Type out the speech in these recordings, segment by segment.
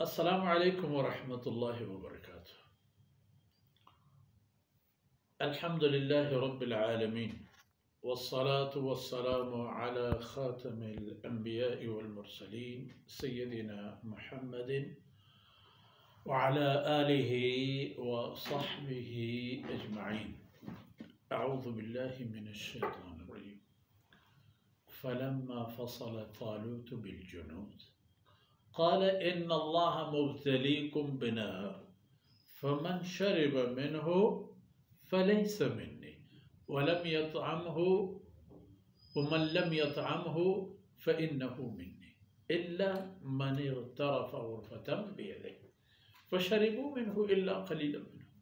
السلام علیکم ورحمۃ اللہ وبرکاتہ۔ الحمد للہ رب العالمین والصلاة والسلام على خاتم الانبیاء والمرسلین سیدنا محمد وعلى آلہ وصحبہ اجمعین۔ اعوذ باللہ من الشیطان الرجیم۔ فلما فصل طالوت بالجنود قال إن الله مبتليكم بنهر فمن شرب منه فليس مني ومن لم يطعمه فإنه مني إلا من اغترف غرفة بيده فشربوا منه إلا قليلا منهم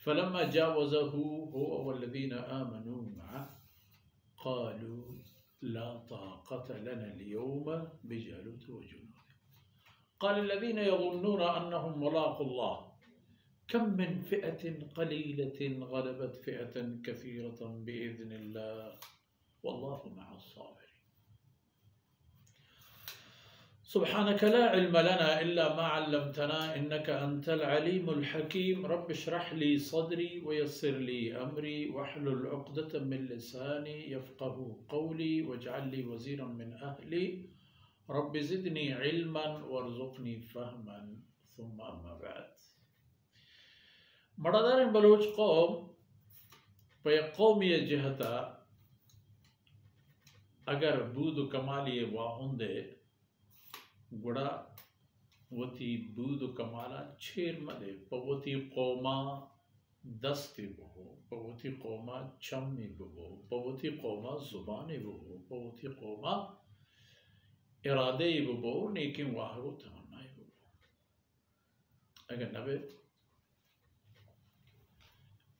فلما جاوزه هو والذين آمنوا معه قالوا لا طاقة لنا اليوم بجالوت وجنوده قال الذين يظنون أنهم ملاقو الله كم من فئة قليلة غلبت فئة كثيرة بإذن الله والله مع الصابرين سبحانك لا علم لنا إلا ما علمتنا إنك أنت العليم الحكيم رب اشرح لي صدري ويسر لي أمري واحلل عقدة من لساني يفقه قولي واجعل لي وزيرا من أهلي رب زدني علما وارزقني فهما ثم أما بعد۔ مردار بلوچ قوم پہ قومی جہتا اگر بود کمالی واہندے گڑا وتی بود کمالا چھیر مدے پوتی قوما دستی بہو پوتی قوما چمی بہو پوتی قوما زبانی بہو پوتی قوما ارادے بہو نیکن واہرو تمنائی بہو اگر نبے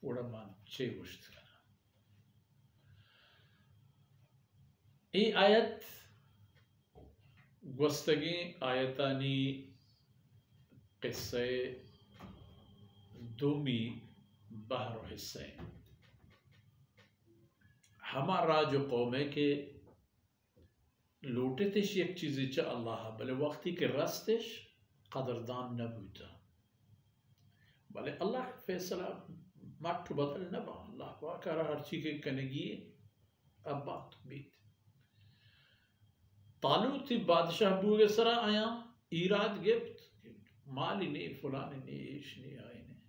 وڑا مان چھے گشت کرنا۔ ای آیت گوستگی آیتانی قصے دومی بہر و حصے ہمارا جو قوم ہے کہ لوٹے تش یک چیزی چا اللہ بلے وقتی کے رستش قدردان نبوتا بلے اللہ فیصلہ مٹو بدل نبا اللہ واقعہ ہر چیز کے کنگی اب بات بیت طالوت بادشاہ بوگے سرا آیا ایراد گفت مالی نہیں فلانی نہیں ایش نہیں آئی نہیں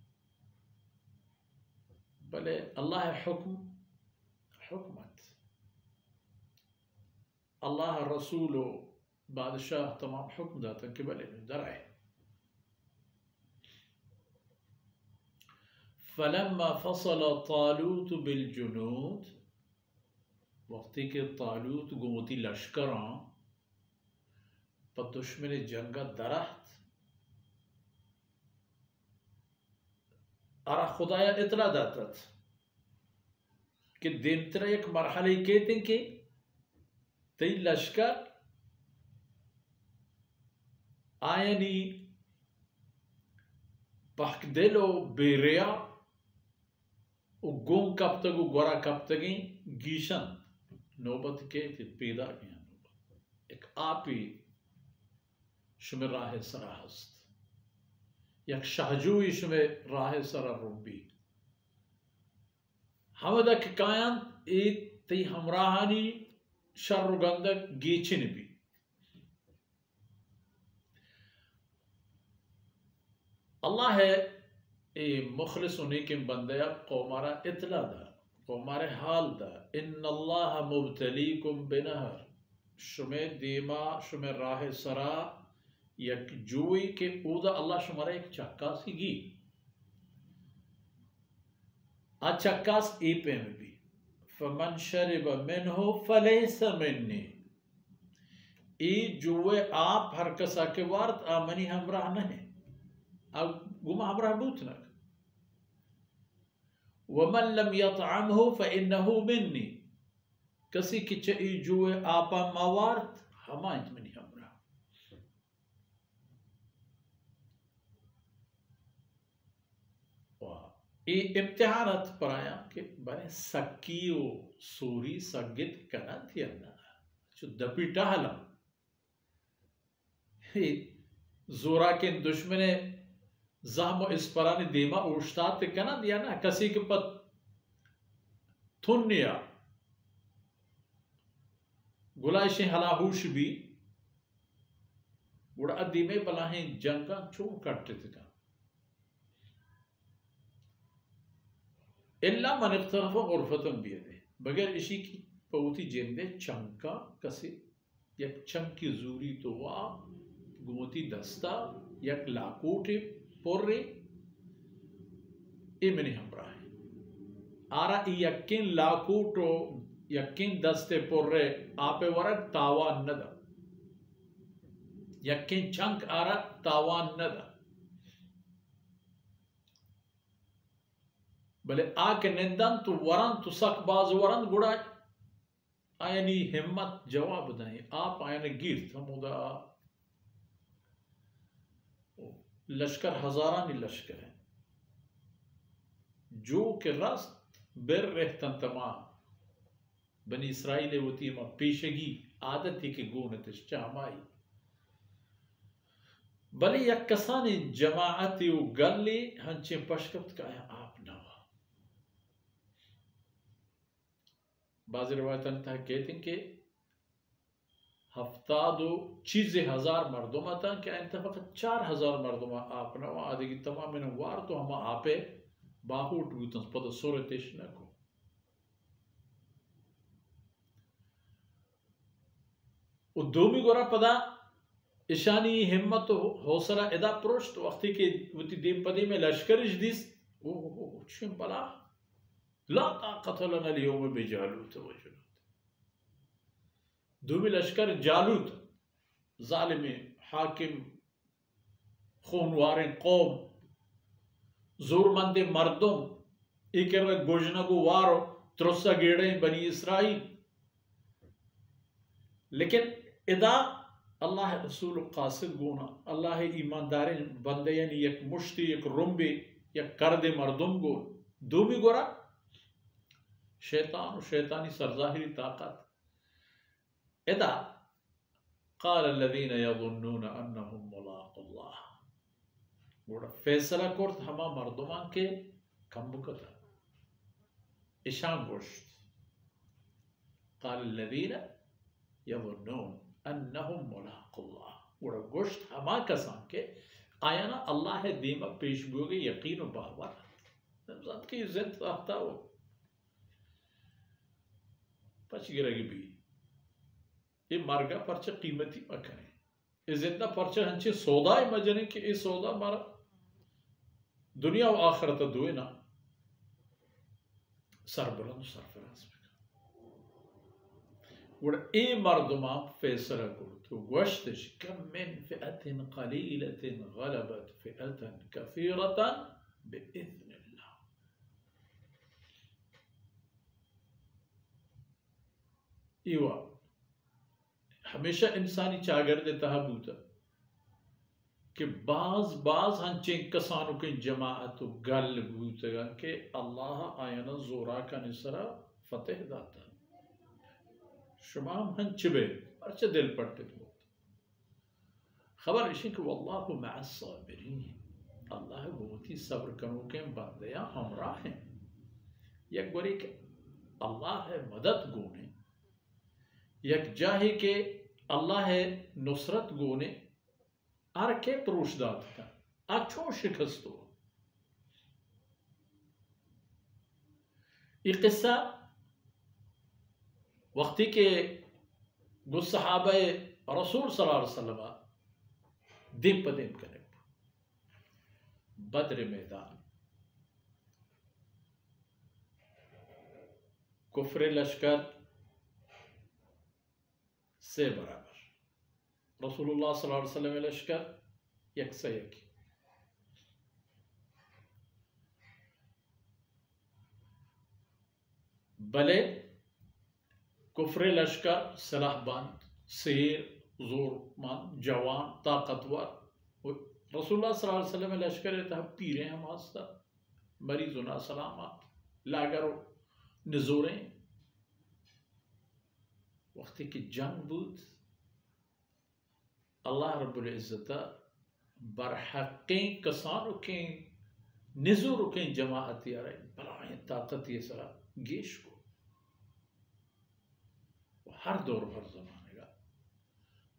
بلے اللہ حکمت اللہ رسول و بادشاہ تمام حکم داتا کہ بلے درائے فلما فصل طالوت بالجنود وقتی کہ طالوت گوتی لشکران پر دشمن جنگا درخت ارا خدایا اطلاع داتت کہ دین ترہ ایک مرحلے کہتے ہیں کہ تی لشکر آئینی پاک دلو بیریا و گون کب تک و گورا کب تگیں گیشن نوبت کے پیدا کیا نوبت ایک آپی شمر راہ سرا ہست یک شہجوی شمر راہ سرا ربی حمدہ کی کائن ایک تی ہمراہانی شر و گندک گیچن بھی اللہ ہے اے مخلص انہیں کے بندیا قومارا اطلاع دا قومارا حال دا ان اللہ مبتلیکم بنہر شمع دیما شمع راہ سرا یک جوئی کے اودا اللہ شمارا ایک چکا سی گی آ چکاس ای پہ میں بھی فمن شرب منہو فلیس منی ای جوئے آپ ہر کسا کے وارد آمنی ہمراہ نہیں اب گمہ ہمراہ بوتنک ومن لم يطعمه فإنه منی کسی کی چئی جوئے آپا موارد ہمائنت منی ہمراہ ای امتحانات پر آیا کہ بنے سکی و سوری سگت کنات یا نا چو دپی ٹہلا زورا کے دشمن زہم و اسپرانی دیما اوشتات کنا دیا نا کسی کے پت تھنیا گلائشیں ہلاہوش بھی گوڑا دیمے بلاہیں جنگا چون کٹتے تھا اللہ من اقترف غرفتن بیدے بغیر اسی کی پوتی جندے چنکا کسی یک چنکی زوری تو گموتی دستا یک لاکوٹی پورے ایمنی ہمراہ آرا یکین لاکوٹو یکین دستے پورے آپے ورد تاوان ندا یکین چنک آرا تاوان ندا بلے آکے نندن تو ورن تو سک باز ورن گوڑا آئینی ہمت جواب دائیں آپ آئینے گیرت ہمودا لشکر ہزارانی لشکر ہے جو کہ رست بر رہتن تمام بنی اسرائیل ہوتی ہے پیشگی عادت ہی کہ گونتش چامائی بلے یک کسانی جماعتی و گلی ہنچیں پشکت کا ہے آپ نوا بعض روایتاں تھا کہتے ہیں کہ ہفتاد و چیز ہزار مردمہ تھا کہ انتا فقط 4000 مردمہ آپ نوا آدھے کی تمام وار تو ہما آپے باہوٹ گوتن پدا صورتش نکو و دومی گورا پدا اشانی ہمت و حوصلہ ادا پروشت وقتی کہ وتی دیم پدی میں لشکرش دیس چون بلا لا طاقت لنا اليوم بجالوت وجنود دومی لشکر جالوت ظالم حاکم خونوار قوم زورمند مردم ایک گوجنگو وارو ترسا گیڑے بنی اسرائیل لیکن ادا اللہ رسول قاصد گونا اللہ ایماندارین بندے یعنی یک مشتی یک رنبی یک کرد مردم گون دومی گورا شیطان و شیطانی سرظاہری طاقت ادا قال الذين يظنون انهم ملاق الله گوڑا فیصلہ کرت ہما مردمان کے کم بکتا اشان گوشت قال الذين يظنون انهم ملاق الله گوڑا گوشت ہما کسان کے آیانا اللہ دیمہ پیش بوگے یقین و باور نمزاد کی عزت آتا ہو پچ گرگی بھی یہ مرگا پرچہ قیمتی مکنے یہ زندہ پرچہ ہنچے سودا ہی مجنے کہ یہ سودا مارا دنیا و آخرت دوئے نا سر بلند و سرفراز بکا وڑا اے مردمان فیصلہ کرتو گوشتش کم من فئت قلیلت غلبت فئت کثیرت بإذن اللہ ایوہ ہمیشہ انسانی چاگرد تحبوتا کہ بعض ہنچیں کسانوں کے جماعت و گل بوتا گا کہ اللہ آینا زورا کا نسرا فتح داتا شمام ہنچ بے پرچہ دل پڑتے تو خبر اشی کہ واللہ مع الصابرین اللہ بہت ہی صبر کروں کے بندیاں ہمراہ ہیں یک گوری کہ اللہ ہے مدد گونے یک جاہی کہ اللہ ہے نصرت گونے آر کے پروش داد کا اچھو شکستو یہ قصہ وقتی کے گو صحابہ رسول صلی اللہ علیہ وسلم دیم پا دیم کرنے بدر میدان کفر لشکر سے برابر رسول اللہ صلی اللہ علیہ وسلم لشکر یک سے یکی بلے کفر لشکر سلاح بند سیر زور مند جوان طاقتور رسول اللہ صلی اللہ علیہ وسلم لشکر تحب پیریں ہم آستا مریضنا سلامات لاگر نزوریں وقتی کی جنگ بود اللہ رب العزت برحقیں کسانوں کے نزور کے جماعت یا رہے بلائیں طاقت یہ سرا گیش کو ہر دور ہر زمانے کا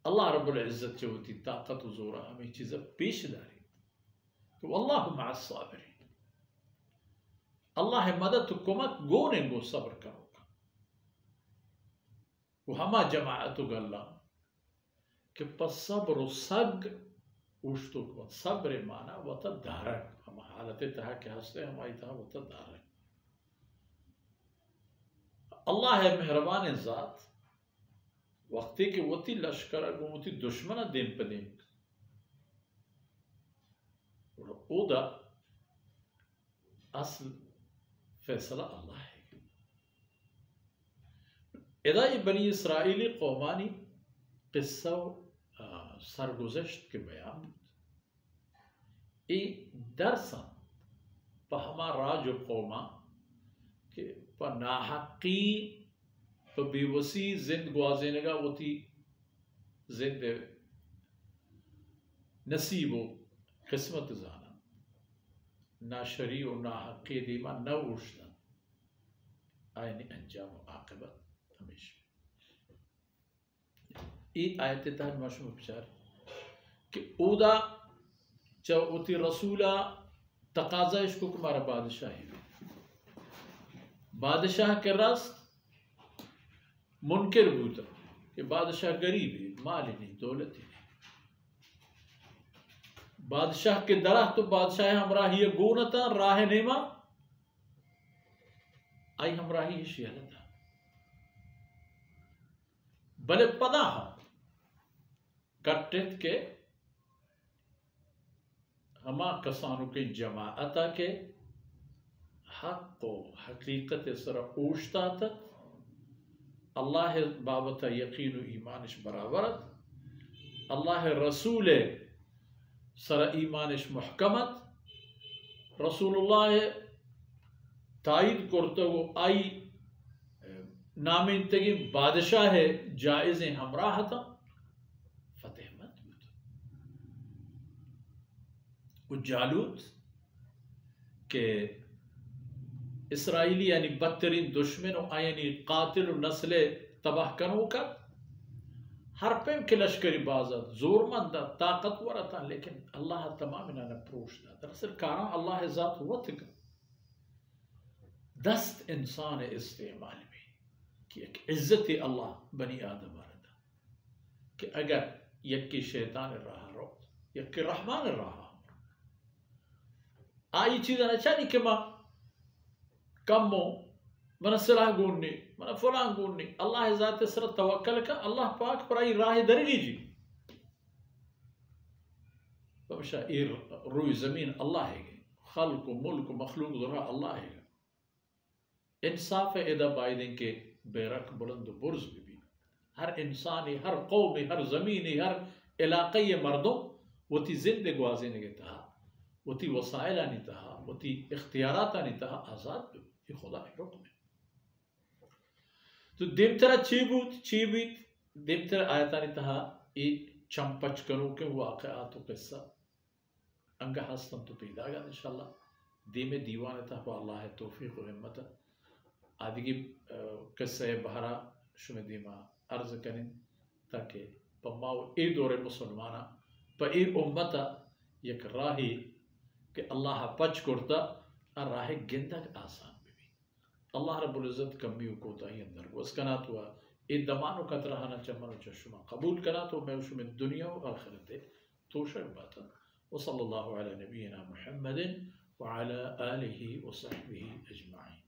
اللہ رب العزت جو ہوتی طاقت و زورہ ہمیں چیزیں پیش داری کہ واللہ مع الصابرین اللہ مدد کمک گونے گو صبر کرو گا وہ ہما جماعتو گا اللہ کہ پس صبر و سگ اوشتو کو صبر مانا وطا دارک ہم حالت تہا کہ ہستے ہمائی تہا وطا دارک اللہ ہے مہربان ذات وقتی کہ وطی لشکرہ گو وطی دشمنہ دیم پہ دیم او دا اصل فیصلہ اللہ ہے ادا یہ بنی اسرائیلی قومانی قصہ سرگزشت کے بیان ای درسا پا ہما راج و قوما کہ پا ناحقی پا بیوسی زند گوازینے گا وہ تی زند نصیب و قسمت زانا نا شریع و ناحقی دیما نہ اوشتا آئینی انجام و عاقبت ہمیشہ ای آیت تحت مشہور بچار کہ اودا چاہوتی رسولہ تقاضائش کو کمارا بادشاہی بادشاہ کے راست منکر بوتا کہ بادشاہ غریب ہے مال نہیں دولت نہیں بادشاہ کے درہ تو بادشاہ ہمراہی گونتا راہ نیما آئی ہمراہی شیالتا بلے پدا ہم کٹت کے ہما کسانوں کے جماعتا کے حق و حقیقت سر اوشتا تا اللہ بابتا یقین و ایمانش برابرت اللہ رسول سر ایمانش محکمت رسول اللہ تائید کرتا وہ آئی نام انتگی بادشاہ ہے جائزیں ہمراہ تا فتح مت ہوتا وہ جالوت کہ اسرائیلی یعنی بدترین دشمن و یعنی قاتل و نسل تباہ کنو کا ہر پیم کے لشکری بازت زور مند طاقتور تھا لیکن اللہ تمام انہاں پروش دا دراصل کارا اللہ ذات وطک دست انسان استعمال میں کہ ایک عزت اللہ بنی آدم آردا کہ اگر یکی شیطان راہ رو یکی رحمان راہ آئی چیزیں اچھانی کہ ماں کمو من صلاح گونی من فلان گونی اللہ ذات سر توکل کا اللہ پاک پر آئی راہ درگی جی بمشا ایر روی زمین اللہ ہے گی خلق و ملک و مخلوق ذرا اللہ ہے گا انصاف ادا بائدیں کے بے رک بلند و برز بھی ہر انسانی ہر قومی ہر زمینی ہر علاقی مردوں وہ تی زندگ گوازینے کے تہا وہ تی وسائلانی تہا وہ تی اختیاراتانی تہا آزاد بھی یہ خدا ہے حکم ہے تو دیمترہ چی بیت دیمترہ آیتانی تہا یہ چمپچ کنو کے واقعات و قصہ انگا ہستن تو پیدا گا انشاءاللہ دیمے دیوانے تہا پا اللہ توفیق و حمد آدھگی قصہ بہرا شمی دیما عرض کریں تاکہ پا ماو ای دور مسلمانا پا ای امتا یک راہی کہ اللہ پچ کرتا راہ گندگ آسان بھی اللہ رب العزت کمیو کوتا ہی اندر کو اس کنا تو ای دمانو کترہانا چمنو چشما قبول کنا تو میں شمی دنیا و آخرت توشک باتا وصلی اللہ علی نبینا محمد وعلى آلہ وصحبہ اجمعین